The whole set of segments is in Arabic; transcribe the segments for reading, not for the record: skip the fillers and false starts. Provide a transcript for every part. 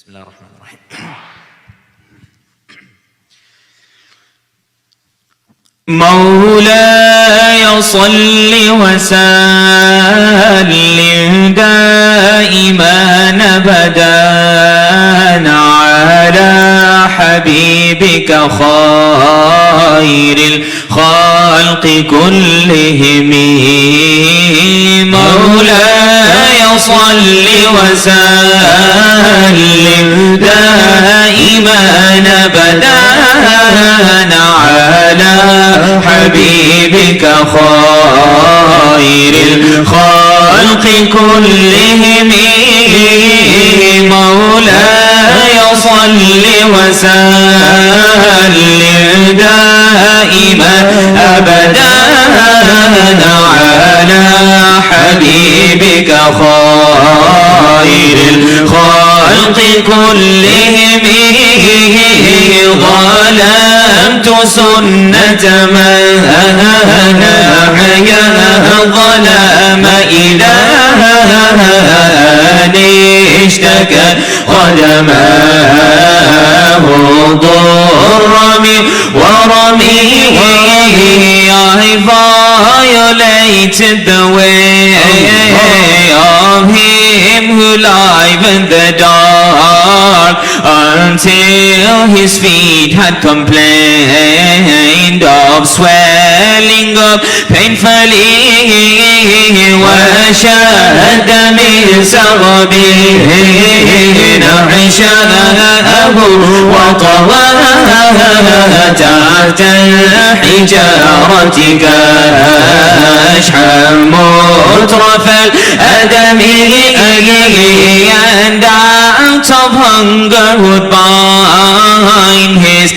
بسم الله الرحمن الرحيم. مولاي صل وسلم دائما أبدا على حبيبك خير الخلق كلهم. مولاي صل وسلم دائما أبدا على حبيبك خير الخلق كلهم. مولاي صل وسلم دائما أبدا على حبيبك خير الخلق كلهم. ظلمت سنة من أحيا ظلام إلهاني اشتكى قدماه ضرمي ورمي. I violated the way of him who livened the dark until his feet had complained of swelling up painfully. وشد من سربه نعشاه وطوى تحت الحجارة كاشحا مترف الأدم. And out of hunger would bind his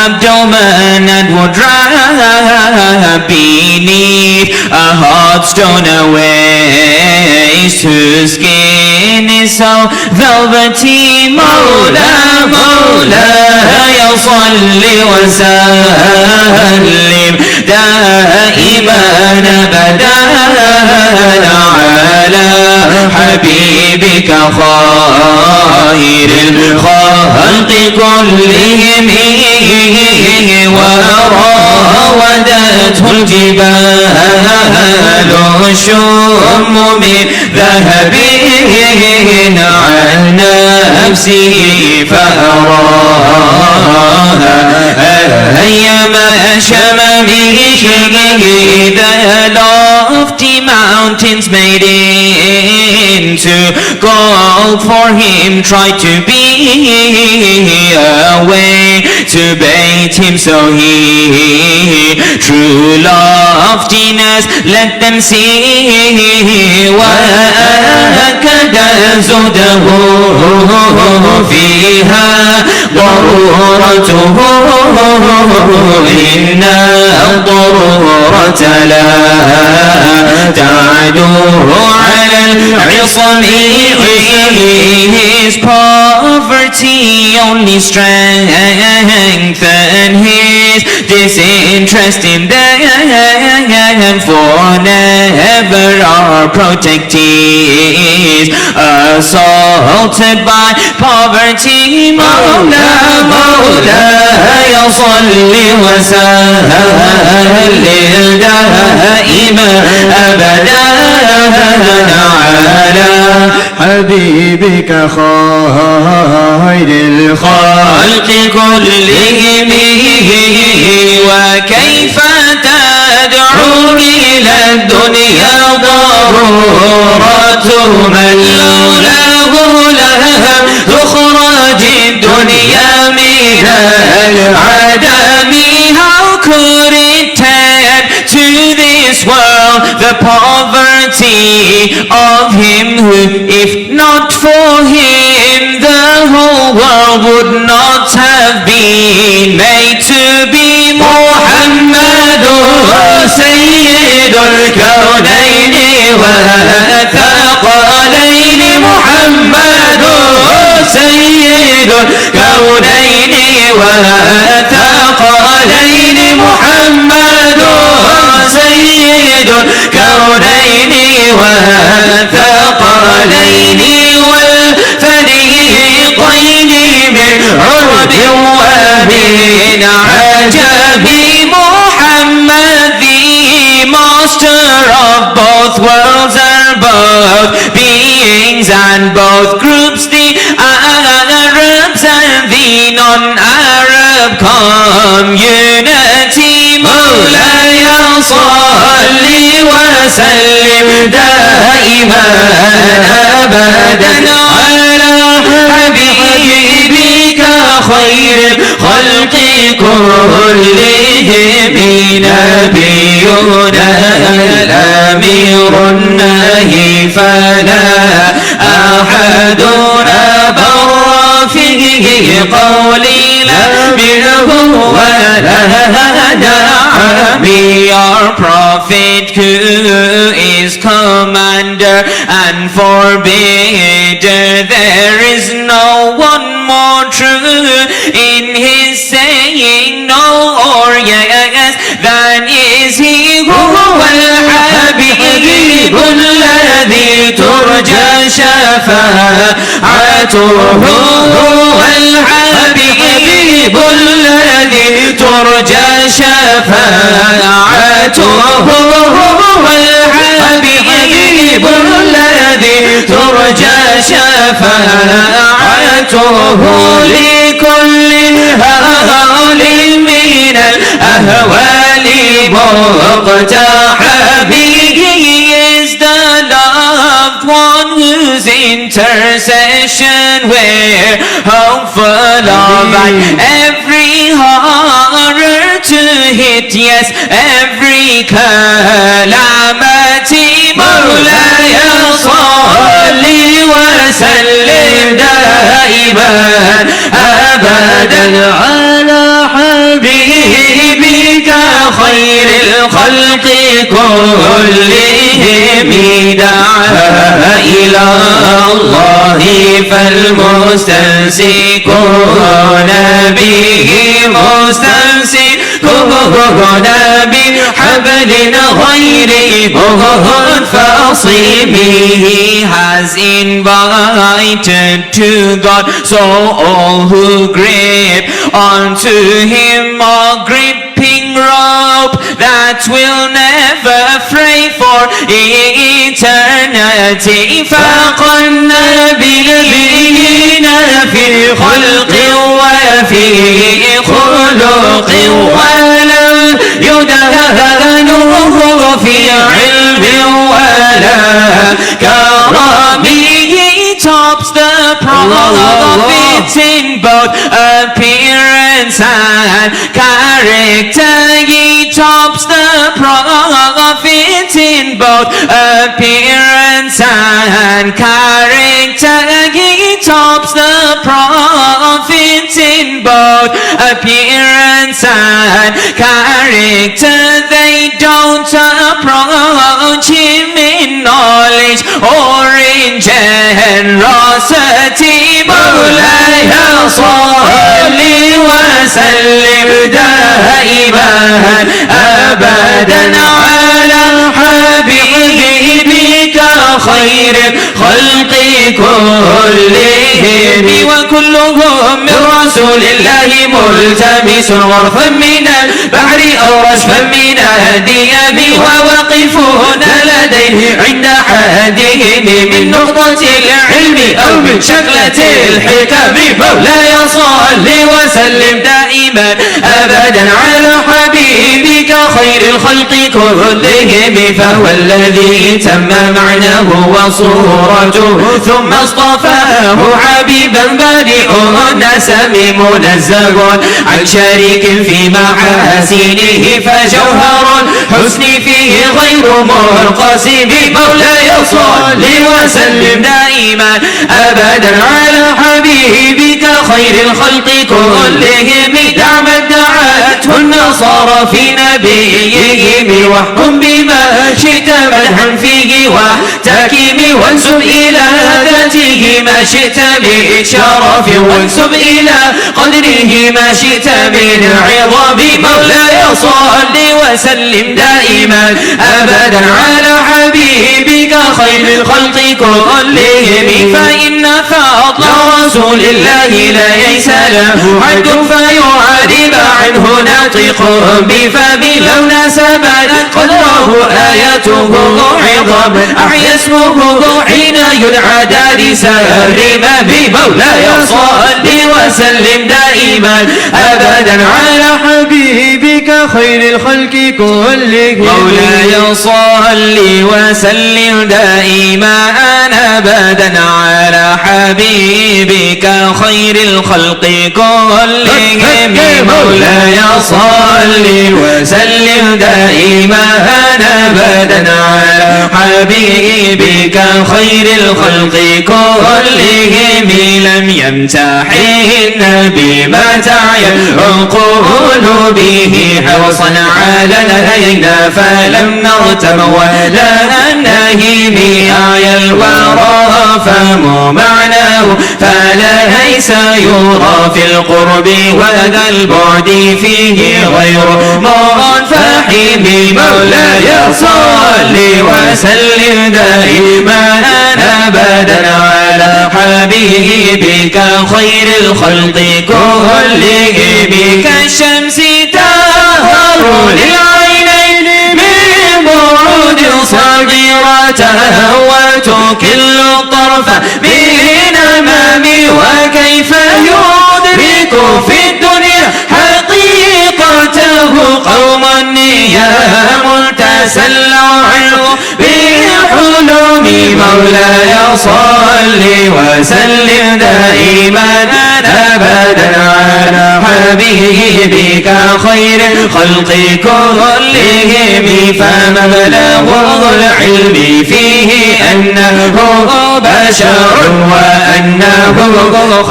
abdomen and would wrap beneath a hot stone a waist whose skin is so velvety. مولاي صل وسلم دائما أبدا على حبيبك خير الخلق كلهم. وراودته الجبال الشم من ذهب عن نفسه فأراها أيما شممه. The lofty mountains made into gold for him tried to be a way to bait him, so he true loftiness let them see. وأكد زهده فيها ضرورته إن الضرورة لا تعدو على العصم. His poverty only strengthened his disinterest in them, for never are protectees assaulted by poverty. مولاي صل وسلم دائما أبدا على حبيبك خير الخلق كلهم. وكيف تدعو إلى الدنيا ضرورة من لولاه لهم تخرج الدنيا من العدم. How could it tend to this world the poverty of him who, if not for him, the whole world would not have been made to be. محمد سيد الكونين والثقلين. محمد سيد الكونين والثقلين. محمد سيد الكونين والثقلين والفريقين of both worlds are both beings and both groups, the Arabs and the non-Arab community. مولاي صل وسلم دائما أبدا على حبيبك خير الخلق كلهم، نبينا الأمير النهي فلا أحد بر فيه قولي لا منه ولا نعم. Our prophet who is commander and forbidder, there is no one more true in his saying no or yes than is he who الحبيب الذي ترجى شفاعته، هو الحبيب الذي ترجى شفاعته، هو الحبيب الذي ترجى شفاعته لكل هول من الأهوال مقتحم. He is the loved one whose intercession we're hopeful of, and every horror to hit, yes, every calamity. مولاي صل وسلم دائما أبدا على حبيبك خير الخلق كلهم. دعا إلى الله فالمستمسكون به مستمسكون بحبل غير فاصم. He has invited to God, so all who grip onto him are gripping rope that will never fray for eternity. فقنا بالبين في خلق وفي خلق، ولم يدهنوه في علم ولا كرم. He tops the prophets in both appearance and character. He tops the prophets in both appearance and character. He tops the prophets in both appearance and character. They don't approach him in knowledge or in generosity. مولاي صل وسلم دائما أبدا على حبيبك خير الخلق كلهم، وكلهم من رسول الله ملتمس غرفا من البحر أو رشفا من الديم، وواقفون لديه عند حدهم من نقطة العلم أو من شكلة الحكم. مولاي صل وسلم دائما أبدا على حبيبك خير الخلق كلهم، فهو الذي تم معناه وصورته ثم اصطفاه حبيبا بارئ النسم منزه عن شريك في محاسنه، فجوهر الحسن فيه غير منقسم. مولاي صل وسلم دائما أبدا على حبيبك خير الخلق كلهم. دعم دعته النصارى في نبيهم، واحكم بما شئت مدحا فيه واحتكم، وانسب إلى ذاته ما شئت من شرف، وانسب إلى قدره ما شئت من عظم. مولاي صل وسلم دائما أبدا على حبيبك خير الخلق كلهم، فإن فضل رسول الله لا ييس له حد فيعارض عنه ناطق بفم لو نسبت قدره آياته عظام أحيا اسمه حين يدعى دارسا رما بمولاي صل وسلم دائما أبدا على حبيبك خير الخلق كلهم مولاي صل وسلم دائما أبدا على حبيبك خير الخلق كلهم مولاي صل وسلم دائما أبدا على حبيبك خير الخلق كلهم لم يمتحن بما تعي العقول به حرصا على لدينا فلم نرتم ولا نهيم آي الورى فم معناه فليس يرى في القرب وذا البعد فيه غير منفحم مولاي صل وسلم دائما أبدا على حبيبك خير الخلق كلهم كالشمس تظهر للعينين من بعد صغيرتها وتكل الطرف من أمام وكيف يدرك في الدنيا حقيقته قوم نيام تسلى عنه بالحلم مولاي صل وسلم دائما أبدا على حبيبك خير الخلق كلهم فمبلغ العلم فيه أنه بشر وأنه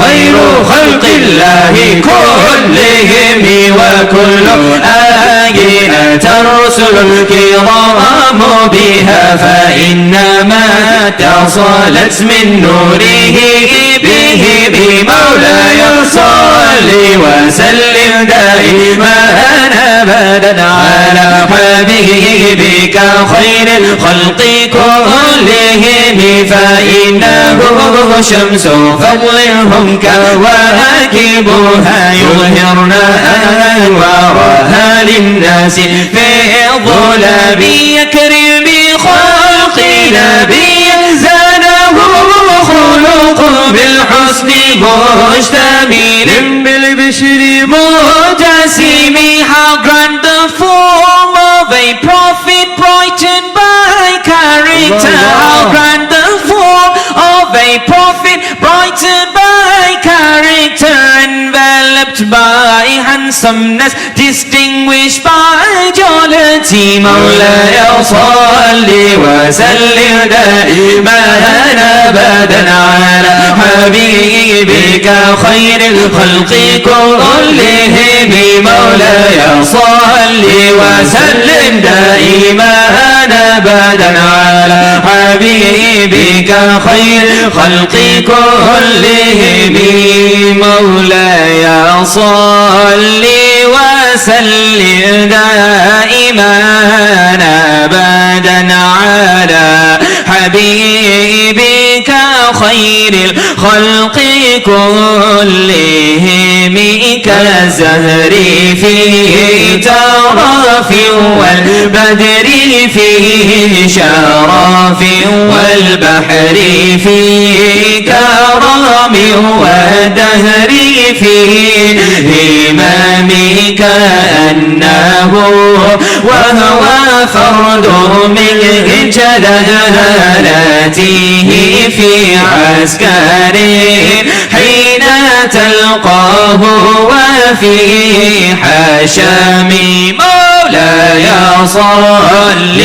خير خلق الله كلهم وكل آية الرسل الكرام بها فإنما اتصلت من نوره به بمولاي صل وسلم دائما أبدا على حبيبك خير الخلق كلهم فإنه شمس فضلهم كواكبها يظهرن أنوارها للناس في الظلام يكرم بخلق نبي زانه خلق بالحسن مشتمل بالبشر متسم how grand the form of a prophet brightened by character how grand the form of a prophet brightened by character enveloped by handsomeness distinguished by jollity مولاي صل وسلم دائما أبدا على حبيبك خير الخلق كلهم مولاي صل وسلم دائما أبدا على حبيبك خير الخلق كلهم مولاي صل وسلم دائما أبدا على حبيبك خير الخلق كلهم كالزهر في ترف والبدر فيه شرف والبحر فيه كرم والدهر فيه همام كأنه وهو فرد من جلالاته في عسكره حين تلقاه وفي حشم مولاي صل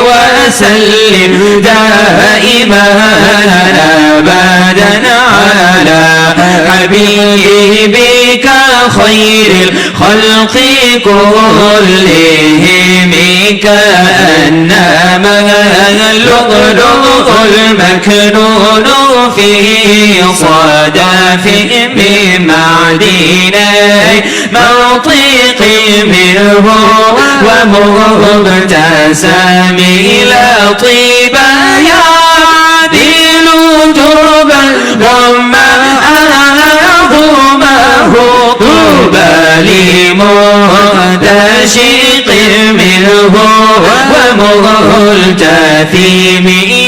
وسلم دائما أبدا على حبيبك خير الخلق كلهم كأنما اللؤلؤ المكنون في صدف من معدني منطق منه ومبتسم لطيبا يعدل تربا ضم عاشق منه وملتثم.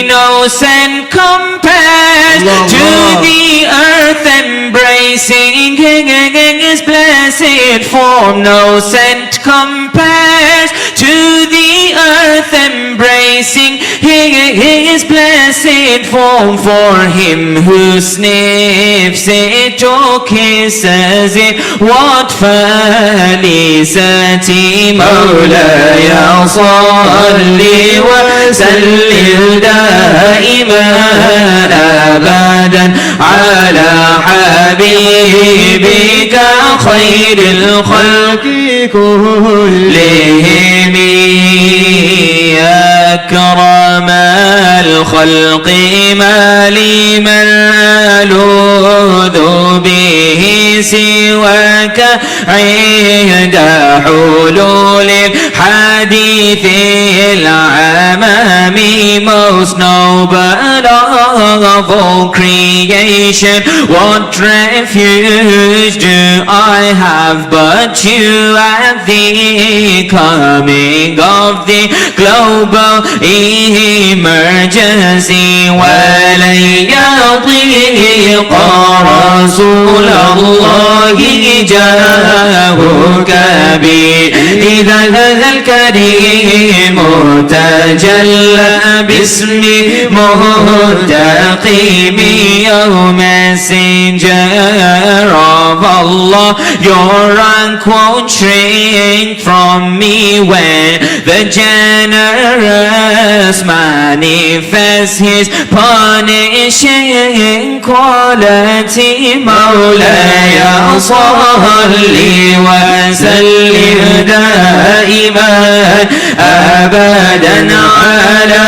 No scent compares to the earth embracing His blessed form. No scent compares to the earth embracing His blessed form. For him who sniffs it or kisses it, what felicity. مولاي صل وسلم دائما أبدا على حبيبك خير الخلق كلهم. أكرم الخلق ما لي من ألوذ به سواك عند حلول الحديث العمام. Most noble of all creation, what refuge do I have but you at the coming of the global emergency. ولن يضيق رسول الله جاهك بإذا الكريم تجلى باسم منتقم. Your messenger of Allah, your rank won't shrink from me when the generous manifests his punishing quality. مولاي صل وسلم دائما أبدا على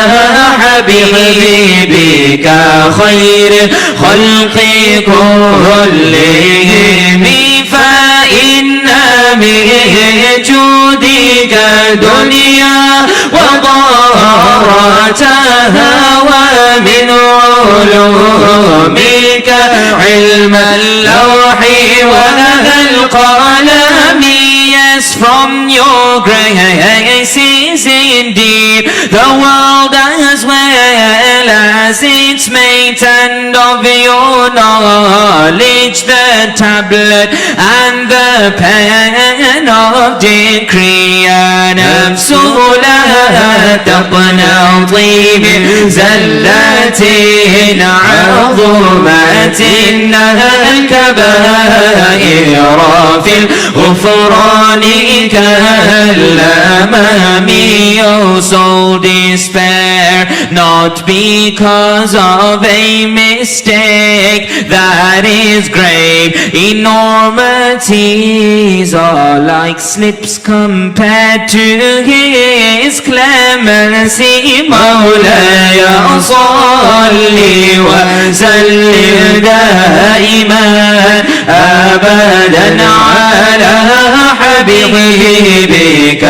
حبيبك خير الخلق كلهم. فإن من جودك دنيا وضارتها ومن علومك علم اللوح والقلم. Yes, from your grace is indeed the world as well as its mate, and of your knowledge the tablet and the pen of decree. نفس لا تقنطي من زلة عظمت الكبائر في الغفران كالأمام. Your soul despair not because of a mistake that is grave. Enormities are like slips compared to his clemency. مولاي صل وسلم دائما أبدا على حبيبك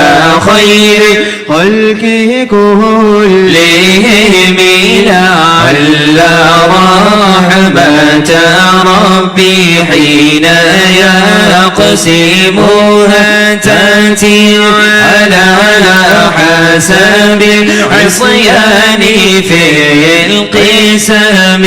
خير خلق كلهم. لعل رحمة ربي حين يقسمها تأتي على حسب العصيان في القسم.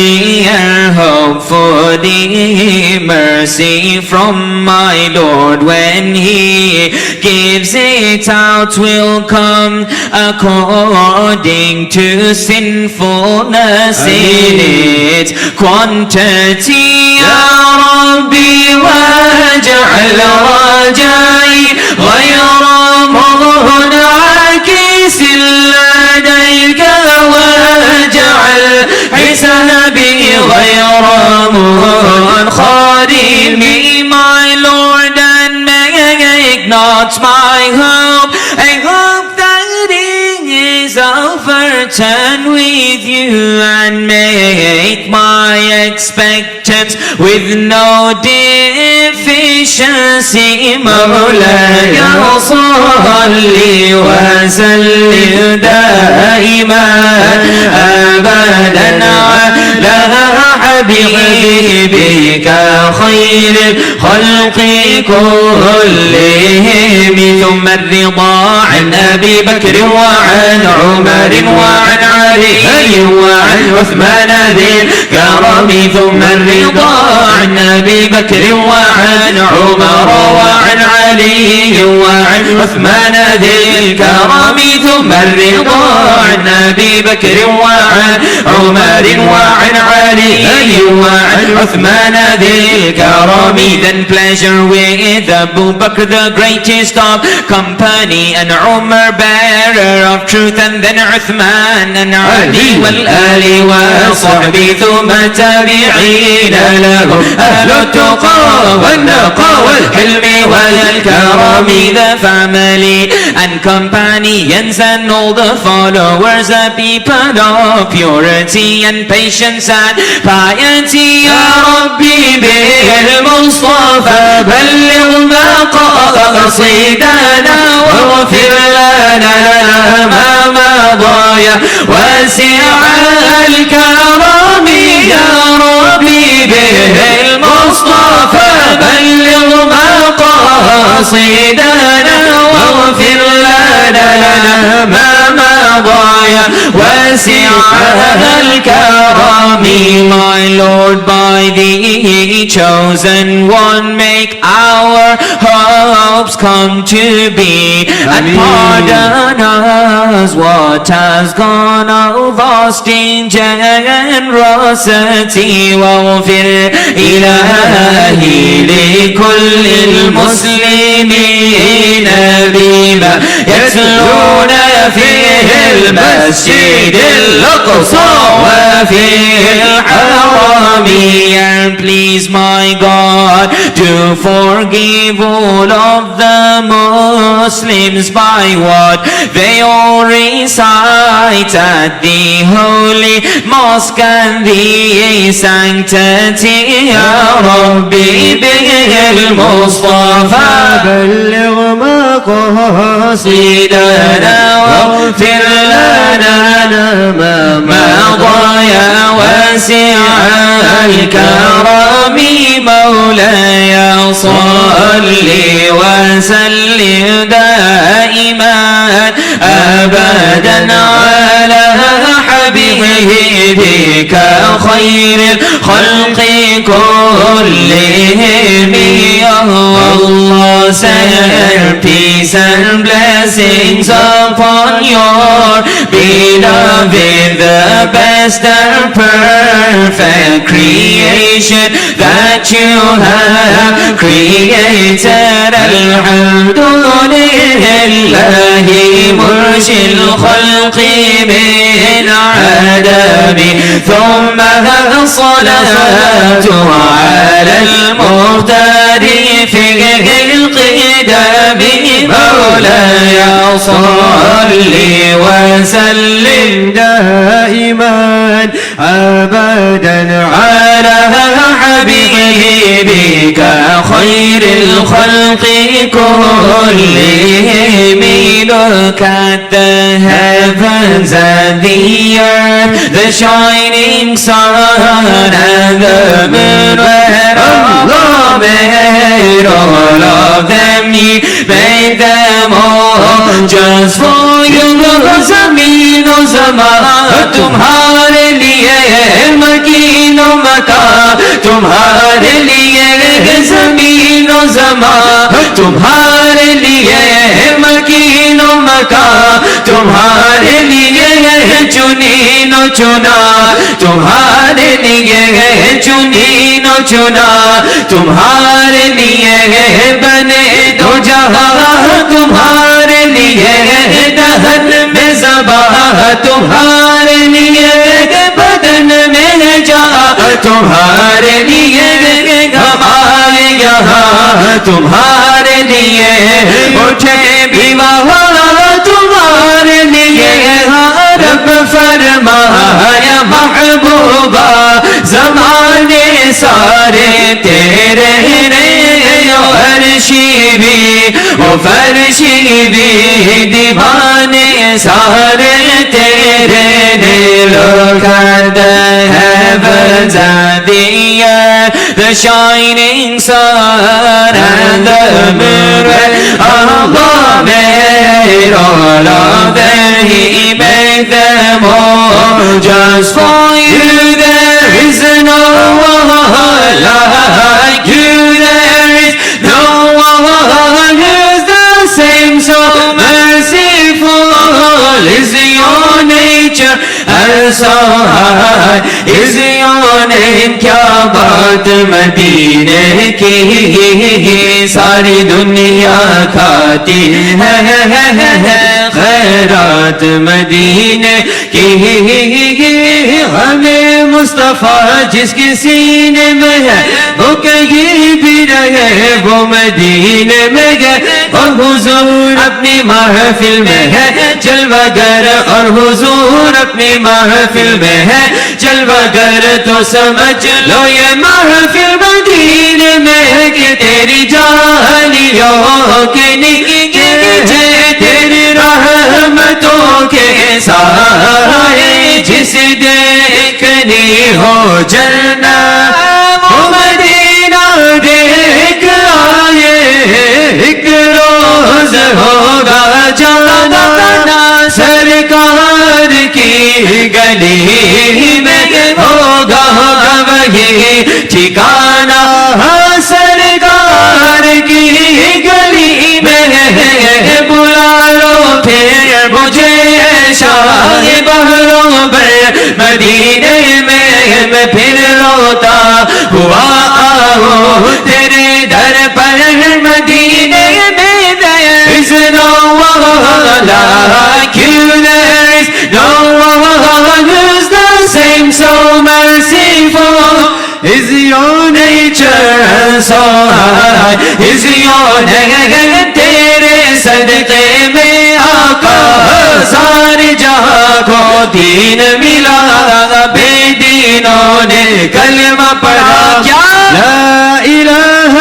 Hope for the mercy from my Lord when He gives it out will come according to sinfulness in its quantity. Ya Rabbi waj'al rajai ghayra منعكس لديك واجعل حسابي غير منخرم. My Lord, and make not my hope a hope that is overturned with you, and make my expectance with no deficiency. مولاي صل وسلم دائما أبدا على حبيبك خير الخلق كلهم ثم الرضا عن أبي بكر وعن عمر وعن علي وعن عثمان ذي الكرم ثم الرضا عن أبي بكر وعن عمر وعن علي وعن عثمان ذي الكرم ثم الرضا عن أبي بكر وعن عمر وعن علي وعن عثمان ذي الكرم. Then pleasure with Abu Bakr the greatest of company and Umar bearer of truth and then Uthman and Ali والآل والصحب ثم تابعين لهم أهل التقى والنقى والحلم والكرم. The family and companions and all the followers, the people of purity and patience and piety. يا ربي بالمصطفى بلغ مقاصدنا واغفر لنا ما مضى يا واسع الكرم. يا ربي بالمصطفى بلغ مقاصدنا واغفر لنا ما مضى يا واسع الكرم. My Lord, by the chosen one, make our hopes come to be and pardon us what has gone of our generosity. واغفر إلهي لكل المسلمين بما يتلون فيه المسجد الأقصى وفيه الحرم. And please my God to forgive all of the Muslims by what they all recite at the holy mosque and the sanctity. يا ربي بالمصطفى بلغ مقاصدنا واغفر لنا ما مضى يا واسع الكرم. مولاي صل وسلم دائما أبدا على حبيبك خير الخلق كلهم. Allah send peace and blessings upon your beloved, the best and perfect creation that you have created. Alhamdulillahi murshi al-khalq min adami thumma salatu ala al-muhtadi fi القدام. مولاي صل وسلم دائما أبدا على حبيبك خير الخلق كلهم. Look at the heavens and the earth, the shining sun and the moon, where Allah made all of them. He made them all just for you. ज़मीन और ज़मा तुम्हारे लिए, मकीन और मका तुम्हारे लिए, ज़मीन और ज़मा तुम्हारे लिए, मकीन और मका तुम्हारे लिए, चुनी नो चुना तुम्हारे लिए, चुनी नो चुना तुम्हारे लिए, बने दो जहां तुम्हारे लिए, दहन में ज़बा तुम्हारे लिए, बदन में जा तुम्हारे लिए, घमाए यहाँ तुम्हारे लिए, उठे भी वहाँ तुम्हारे लिए। रब फरमाया महबूबा ज़माने सारे तेरे रे, अर्शी भी ओ फर्शी भी दीवाने सारे तेरे। Look at the heavens and the earth, the shining sun and the moon, Allah made all of them, He made them all just for you. There is no one like you, there is no one who's the same, so merciful is your nature and so high is your name. کیا بات مدینے کی ساری دنیا کھاتی ہے خیرات مدینے کی. ہمیں مصطفیٰ جس کے سینے میں ہے وہ کہیں بھی رہے وہ مدینے میں گئے, اور حضور اپنی محفل میں ہے جلوہ گر, اور حضور اپنی محفل میں ہے جلوہ گر. تو سمجھ لو یہ محفل مدینے میں ہے کہ تیری جانیوں کے نیچے تیری رحمتوں کے سائے, جسے دیکھنی ہو جنت وہ مدینہ دیکھ آئے. ایک روز ہوگا جانا سرکار کی گلی میں, ہوگا وہی ٹھکانہ سرکار کی گلی میں. بلا لو پھر مجھے شاہ بہروں پر مدینے میں پھر روتا ہوا آؤں تیرے در پر مدینے میں. There is no one like you, there is no one who's the same, so merciful is your nature and so high is your name. تیرے صدقے میں آقا سارے جہاں کو دین ملا, بے دینوں نے کلمہ پڑھا کیا لا الہ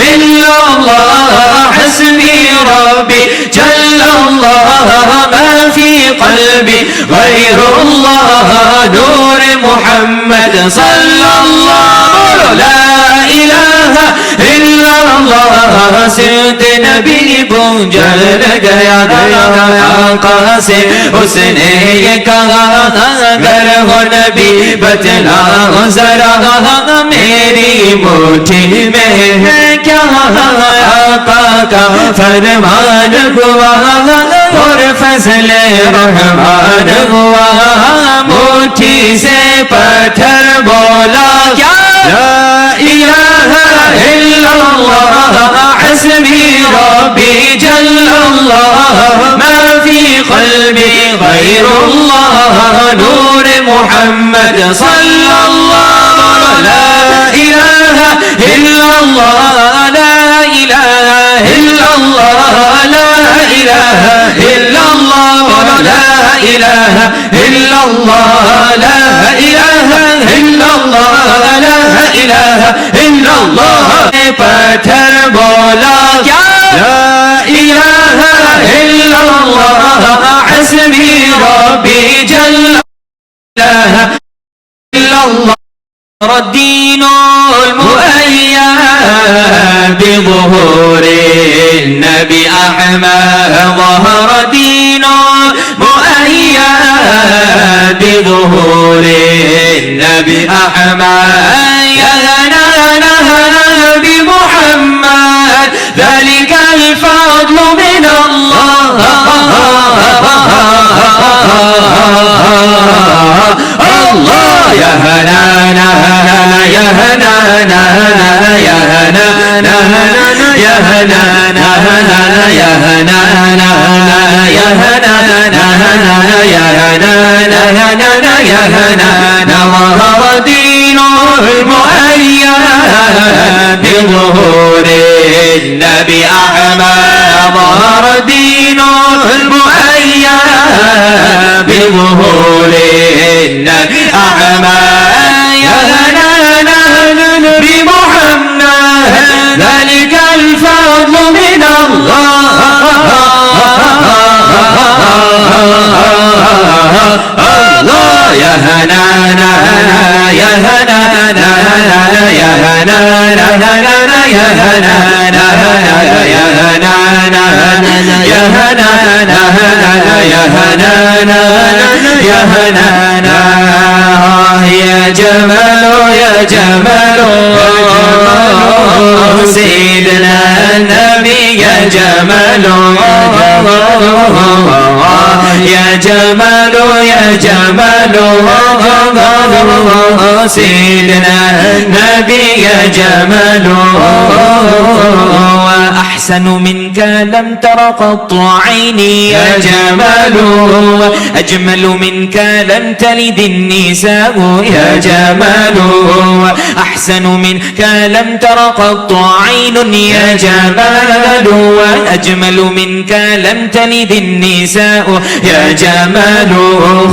الا اللہ حسبی ربی جل اللہ ما فی قلبی غیر اللہ نور محمد صلی اللہ لا الہ الا اللہ. سرت نبی بونجل گیا آقا سے اس نے یہ کہا اگر ہو نبی بتلاؤ ذرا میری مٹھی میں ہے کیا. آقا کا فرمان ہوا اور فضل رحمان ہوا, مٹھی سے پتھر بولا کیا لا الہ الا اللہ حسبی ربی جل اللہ ما فی قلبی غیر اللہ نور محمد صلی اللہ لا الہ الا اللہ لا الہ الا اللہ لا الہ الا اللہ لا الہ الا اللہ لا الہ الا اللہ لا الہ الا اللہ. پتھر بولا کیا لا الہ الا اللہ حسبی ربی جل الہ الا اللہ. الدين المؤيد بظهور النبي أحمد, ظهر دين مؤيد بظهور النبي أحمد. يهنا بمحمد ذلك الفضل من الله. الله يهنانا يهنانا يهنانا يهنانا يهنانا يهنانا يهنانا. وهو دين المؤيد بظهور النبي أحمد, ظهر دين المؤيد بظهور النبي أحمد. يهنانا بمحمد ذلك الفضل من الله. الله يهنانا هنانا يا هنانا يا هنانا يا هنانا يا هنانا يا هنانا يا جمال يا جمال سيدنا النبي يا جمال يا جمال يا جمال سيدنا النبي يا جمال وأحسن منك لم تر قط عيني يا جمال أجمل منك لم تلد النساء يا جمال أحسن منك لم تر قط عين يا جمال وأجمل منك لم تلد النساء يا جمال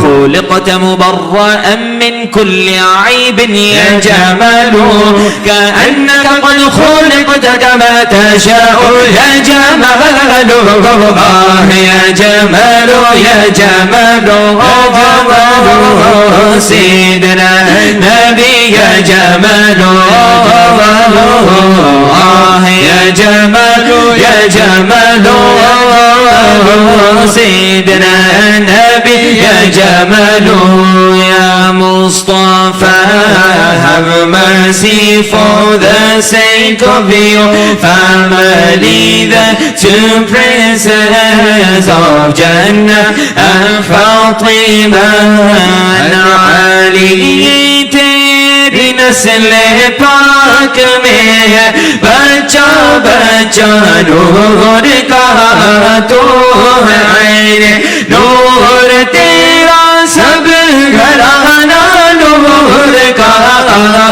خلقت مبرأ من كل عيب يا جمال كأنك قد خلقت كما تشاء يا جمال يا جمال يا جمال سيدنا النبي يا جمال يا جمال يا جمال سيدنا النبي يا جمال يا مصطفى have mercy for the sake of your family the two princes of Jannah and Fatima and Ali तेरी नस्ल पाक में है बच्चा बच्चा नूर का तो है नूर तेरा सब घराना नूर का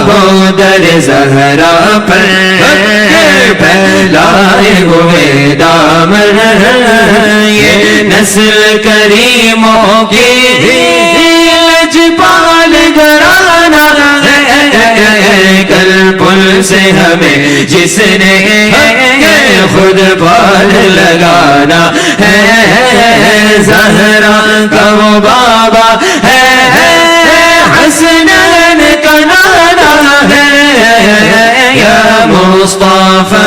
हो दर ज़हरा पर फैलाए हुए दामन ये नस्ल करीमों की लजपाल घराना कल पुल से हमें जिसने खुद पाल लगाना है ज़हरा का वो बाबा है हसनैन का नाना है या Mustafa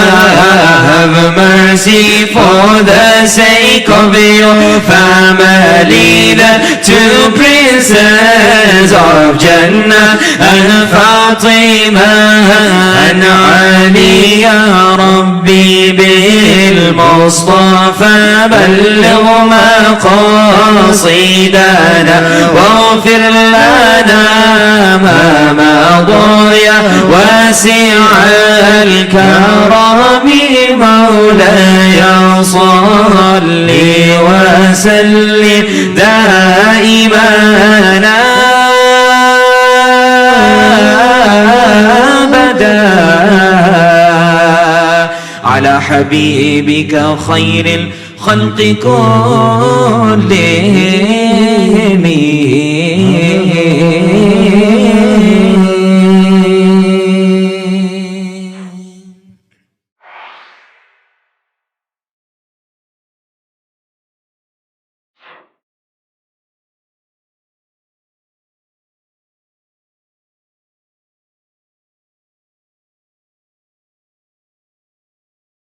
have mercy for the sake of your family the two princes of Jannah and Fatima and Ali ya Rabbi بالمصطفى بلغ مقاصدنا واغفر لنا ما مضى يا واسع الكرم مولاي صل وسلم دائما أبدا على حبيبك خير الخلق كلهم